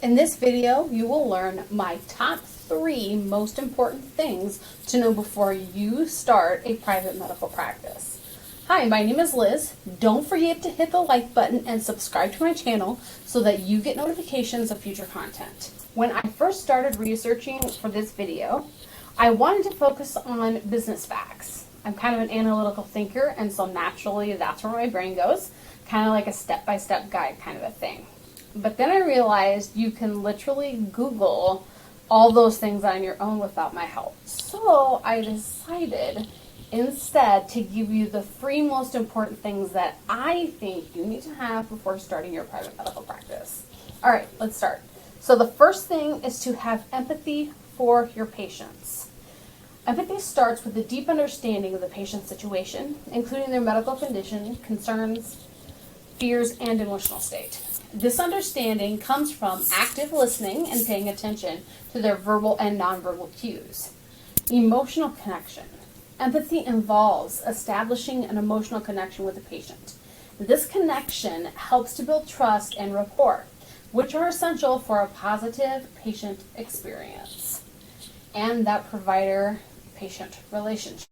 In this video, you will learn my top 3 most important things to know before you start a private medical practice. Hi, my name is Liz. Don't forget to hit the like button and subscribe to my channel so that you get notifications of future content. When I first started researching for this video, I wanted to focus on business facts. I'm kind of an analytical thinker, and so naturally that's where my brain goes, kind of like a step-by-step guide kind of a thing. But then I realized you can literally Google all those things on your own without my help. So I decided instead to give you the 3 most important things that I think you need to have before starting your private medical practice. All right, let's start. So the first thing is to have empathy for your patients. Empathy starts with a deep understanding of the patient's situation, including their medical condition, concerns, fears, and emotional state. This understanding comes from active listening and paying attention to their verbal and nonverbal cues. Emotional connection. Empathy involves establishing an emotional connection with the patient. This connection helps to build trust and rapport, which are essential for a positive patient experience and that provider-patient relationship.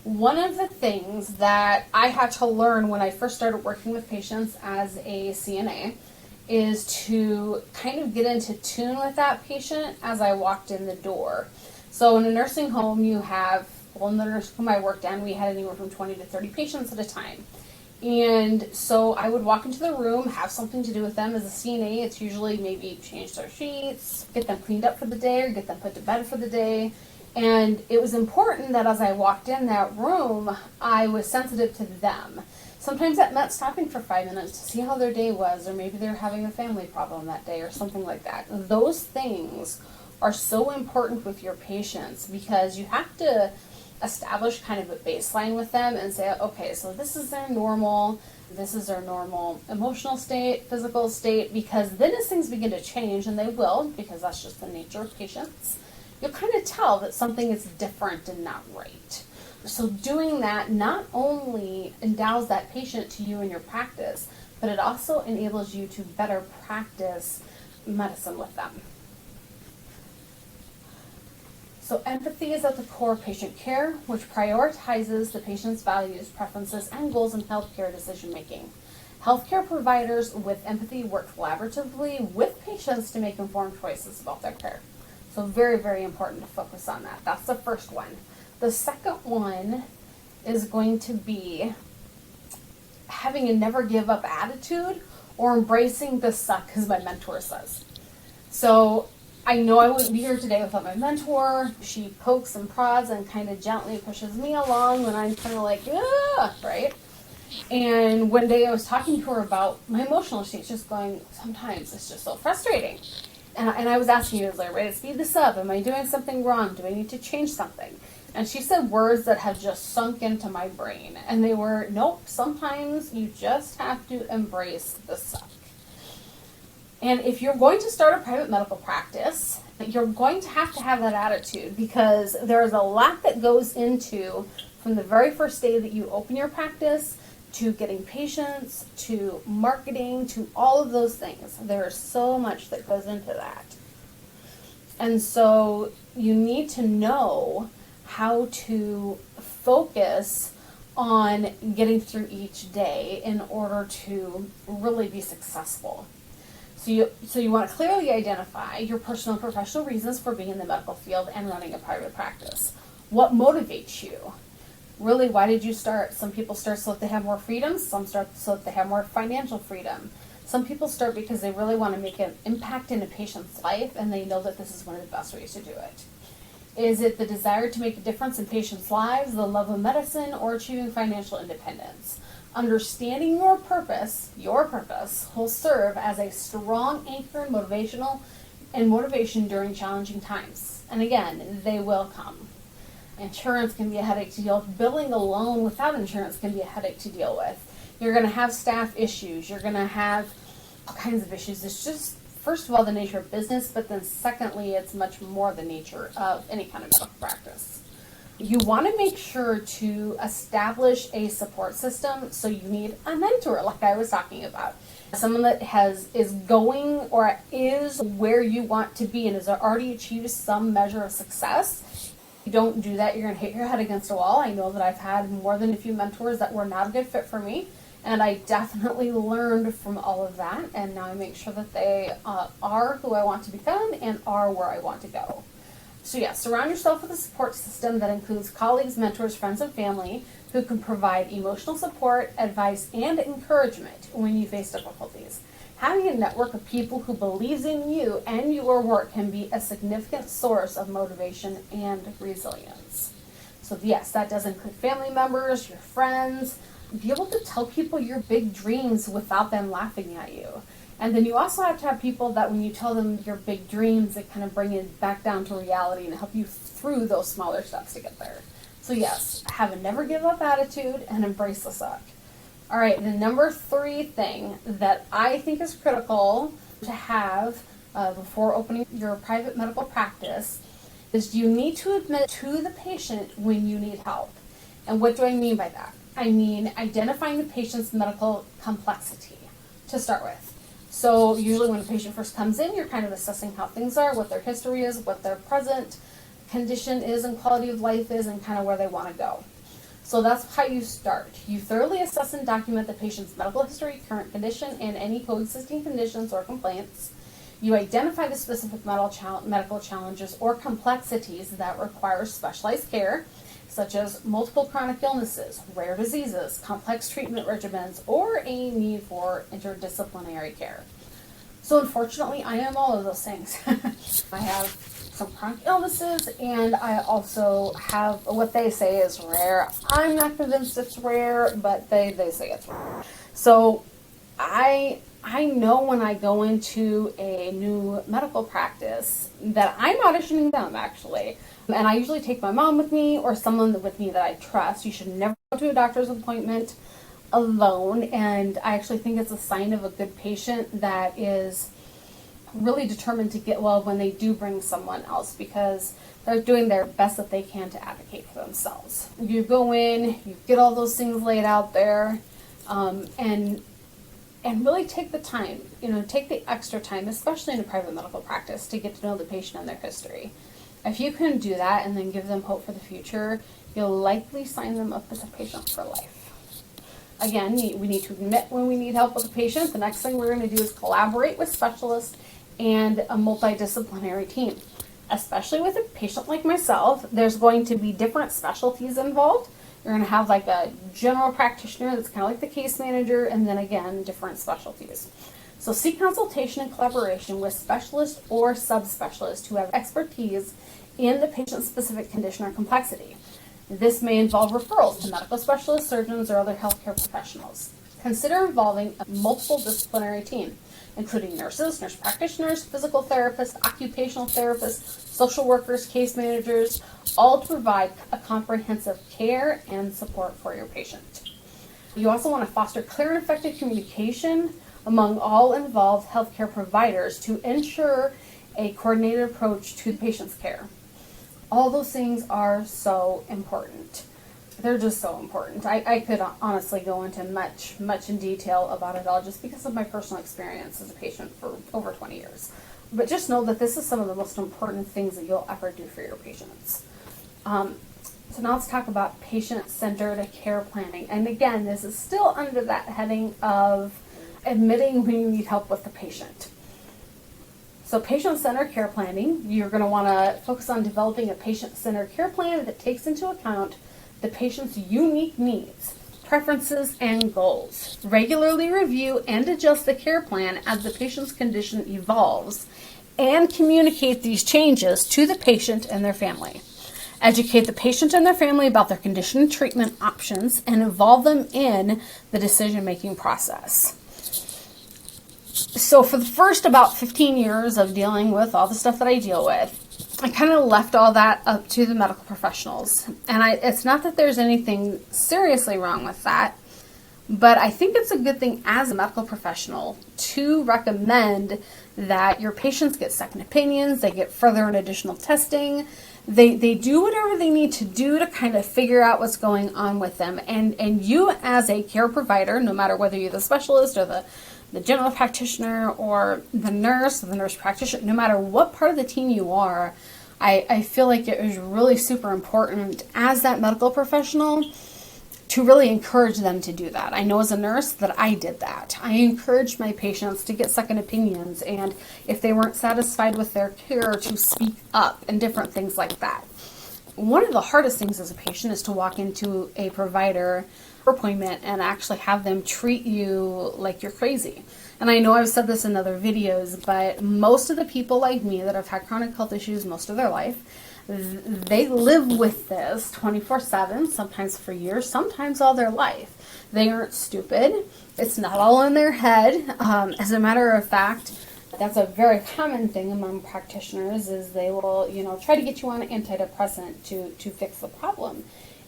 One of the things that I had to learn when I first started working with patients as a CNA is to kind of get into tune with that patient as I walked in the door. So in a nursing home, you have, in the nursing home I worked in, we had anywhere from 20 to 30 patients at a time. And so I would walk into the room, have something to do with them. As a CNA, it's usually maybe change their sheets, get them cleaned up for the day, or get them put to bed for the day. And it was important that as I walked in that room, I was sensitive to them. Sometimes that meant stopping for 5 minutes to see how their day was, or maybe they're having a family problem that day or something like that. Those things are so important with your patients because you have to establish kind of a baseline with them and say, okay, so this is their normal emotional state, physical state, because then as things begin to change, and they will, because that's just the nature of patients, you'll kind of tell that something is different and not right. So doing that not only endows that patient to you in your practice, but it also enables you to better practice medicine with them. So empathy is at the core of patient care, which prioritizes the patient's values, preferences, and goals in healthcare decision making. Healthcare providers with empathy work collaboratively with patients to make informed choices about their care. So very, very important to focus on that. That's the first one. The second one is going to be having a never give up attitude or embracing the suck, as my mentor says. So I know I wouldn't be here today without my mentor. She pokes and prods and kind of gently pushes me along when I'm kind of like, ah, right? And one day I was talking to her about my emotional state, just going, sometimes it's just so frustrating. And I was asking her, I was like, right, speed this up. Am I doing something wrong? Do I need to change something? And she said words that have just sunk into my brain. And they were, nope, sometimes you just have to embrace the suck. And if you're going to start a private medical practice, you're going to have that attitude because there's a lot that goes into from the very first day that you open your practice to getting patients, to marketing, to all of those things. There's so much that goes into that. And so you need to know how to focus on getting through each day in order to really be successful. So you want to clearly identify your personal and professional reasons for being in the medical field and running a private practice. What motivates you? Really, why did you start? Some people start so that they have more freedom. Some start so that they have more financial freedom. Some people start because they really want to make an impact in a patient's life and they know that this is one of the best ways to do it. Is it the desire to make a difference in patients' lives, the love of medicine, or achieving financial independence? Understanding your purpose will serve as a strong anchor and motivation during challenging times. And again, they will come. Insurance can be a headache to deal with. Billing alone without insurance can be a headache to deal with. You're going to have staff issues. You're going to have all kinds of issues. It's just, first of all, the nature of business, but then secondly, it's much more the nature of any kind of medical practice. You want to make sure to establish a support system, so you need a mentor, like I was talking about. someone that is going or is where you want to be and has already achieved some measure of success. If you don't do that, you're going to hit your head against a wall. I know that I've had more than a few mentors that were not a good fit for me, and I definitely learned from all of that, and now I make sure that they are who I want to become and are where I want to go. So yeah, surround yourself with a support system that includes colleagues, mentors, friends, and family who can provide emotional support, advice, and encouragement when you face difficulties. Having a network of people who believes in you and your work can be a significant source of motivation and resilience. So yes, that does include family members, your friends. Be able to tell people your big dreams without them laughing at you. And then you also have to have people that when you tell them your big dreams, they kind of bring it back down to reality and help you through those smaller steps to get there. So yes, have a never give up attitude and embrace the suck. All right, the number 3 thing that I think is critical to have before opening your private medical practice is you need to admit to the patient when you need help. And what do I mean by that? I mean identifying the patient's medical complexity to start with. So usually when a patient first comes in, you're kind of assessing how things are, what their history is, what their present condition is and quality of life is, and kind of where they want to go. So that's how you start. You thoroughly assess and document the patient's medical history, current condition, and any coexisting conditions or complaints. You identify the specific medical challenges or complexities that require specialized care, such as multiple chronic illnesses, rare diseases, complex treatment regimens, or a need for interdisciplinary care. So unfortunately, I am all of those things. I have some chronic illnesses, and I also have what they say is rare. I'm not convinced it's rare, but they say it's rare. So I know when I go into a new medical practice that I'm auditioning them, actually. And I usually take my mom with me or someone with me that I trust. You should never go to a doctor's appointment alone. And I actually think it's a sign of a good patient that is really determined to get well when they do bring someone else, because they're doing their best that they can to advocate for themselves. You go in, you get all those things laid out there, and really take the time, take the extra time, especially in a private medical practice, to get to know the patient and their history. If you can do that and then give them hope for the future, you'll likely sign them up as a patient for life. Again, we need to admit when we need help with a patient. The next thing we're going to do is collaborate with specialists and a multidisciplinary team. Especially with a patient like myself, there's going to be different specialties involved. You're going to have like a general practitioner that's kind of like the case manager, and then again, different specialties. So seek consultation and collaboration with specialists or subspecialists who have expertise in the patient-specific condition or complexity. This may involve referrals to medical specialists, surgeons, or other healthcare professionals. Consider involving a multiple disciplinary team, including nurses, nurse practitioners, physical therapists, occupational therapists, social workers, case managers, all to provide a comprehensive care and support for your patient. You also want to foster clear and effective communication among all involved healthcare providers to ensure a coordinated approach to the patient's care. All those things are so important. They're just so important. I could honestly go into much in detail about it all just because of my personal experience as a patient for over 20 years. But just know that this is some of the most important things that you'll ever do for your patients. So now let's talk about patient-centered care planning. And again, this is still under that heading of admitting when you need help with the patient. So patient-centered care planning, you're going to want to focus on developing a patient-centered care plan that takes into account the patient's unique needs, preferences, and goals. Regularly review and adjust the care plan as the patient's condition evolves, and communicate these changes to the patient and their family. Educate the patient and their family about their condition and treatment options, and involve them in the decision-making process. So for the first about 15 years of dealing with all the stuff that I deal with, I kind of left all that up to the medical professionals. And it's not that there's anything seriously wrong with that, but I think it's a good thing as a medical professional to recommend that your patients get second opinions, they get further and additional testing, they do whatever they need to do to kind of figure out what's going on with them. And you as a care provider, no matter whether you're the specialist or the the general practitioner or the nurse practitioner, no matter what part of the team you are, I feel like it is really super important as that medical professional to really encourage them to do that. I know as a nurse that I did that. I encouraged my patients to get second opinions, and if they weren't satisfied with their care, to speak up and different things like that. One of the hardest things as a patient is to walk into a provider appointment and actually have them treat you like you're crazy. And I know I've said this in other videos, but most of the people like me that have had chronic health issues most of their life, they live with this 24/7, sometimes for years, sometimes all their life. They aren't stupid. It's not all in their head. As a matter of fact, that's a very common thing among practitioners, is they will, try to get you on an antidepressant to fix the problem.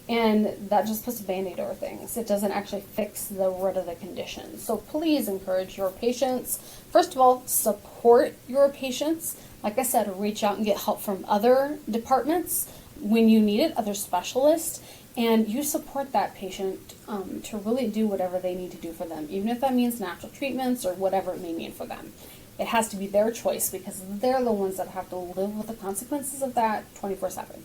And that just puts a Band-Aid over things. It doesn't actually fix the root of the condition. So please encourage your patients. First of all, support your patients. Like I said, reach out and get help from other departments when you need it, other specialists, and you support that patient to really do whatever they need to do for them, even if that means natural treatments or whatever it may mean for them. It has to be their choice because they're the ones that have to live with the consequences of that 24/7.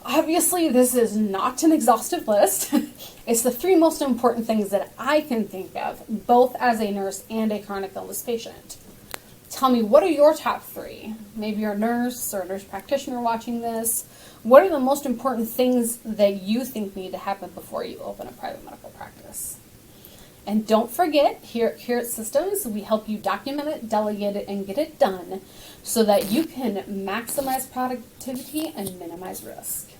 Obviously, this is not an exhaustive list. It's the 3 most important things that I can think of, both as a nurse and a chronic illness patient. Tell me, what are your top 3? Maybe you're a nurse or a nurse practitioner watching this. What are the most important things that you think need to happen before you open a private medical practice? And don't forget, here at Systems, we help you document it, delegate it, and get it done so that you can maximize productivity and minimize risk.